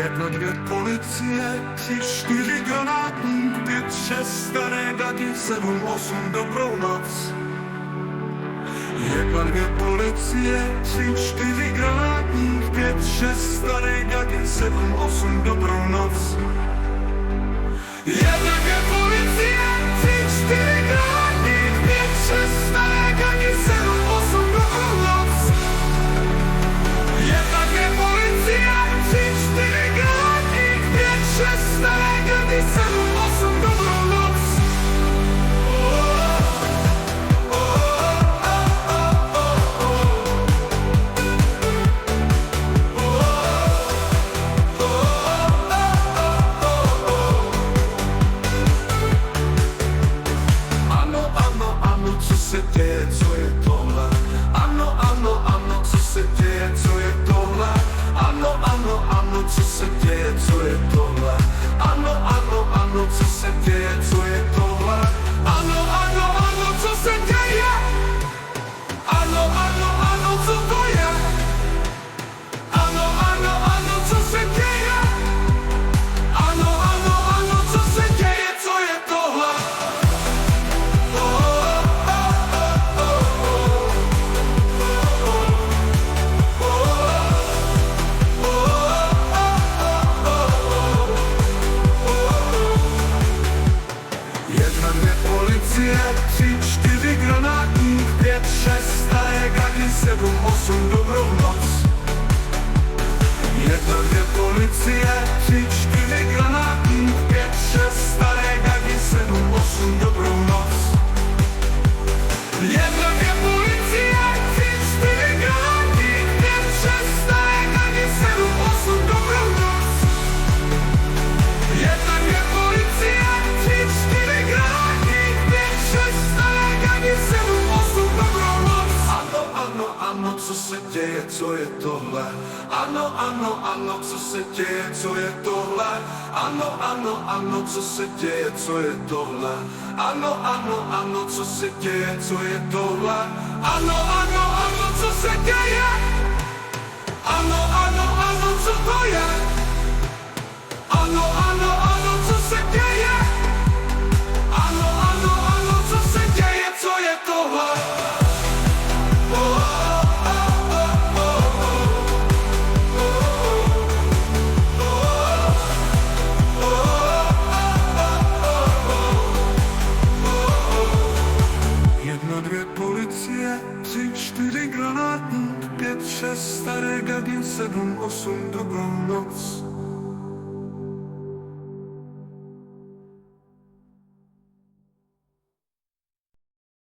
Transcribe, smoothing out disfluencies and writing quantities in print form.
1, 2 policie, 3, 4 granátník, 5, 6 staré gagy, 7, 8 dobrou noc. 1, 2 policie, 3, 4 granátník, 5, 6 staré gagy, 7, 8 dobrou noc. 1, 2 policie, 3, 4 granátník, 5, 6 staré gagy, 7, 8 dobrou noc. 1, 2 policie, 3, 4 granátník, 5, 6 staré gagy, 7, 8 dobrou noc. Co se děje, co je tohle? Ano, ano, ano, co se děje, co je tohle? Ano, ano, ano, co se děje, co je tohle? Ano, ano, ano, co se děje, co je tohle? Ano, ano, ano, co se děje? Ano, ano, ano, co to je? Ano, ano, ano, co se děje? Ano, ano, ano, co se děje, co je tohle? Policie, 3, 4 granátník, 5, 6 staré gagy, 7, 8 dobrou noc. 1, 2 policie, 3, 4 granátník, 5, 6 staré gagy, 7, 8 dobrou noc. 1, 2 policie, 3, 4 granátník, 5, 6 staré gagy, 7, 8 dobrou noc. 1, 2 policie, 3, 4 granátník, 5, 6 staré gagy, 7, 8 dobrou noc. Ano, ano, ano, co se děje, co je tohle? Ano, ano, ano, co se děje, co je tohle? Ano, ano, ano, co se děje, co je tohle? Ano, ano, ano, co se děje, co je tohle? Ano, ano, ano, co se děje? Ano, ano, ano, co to je?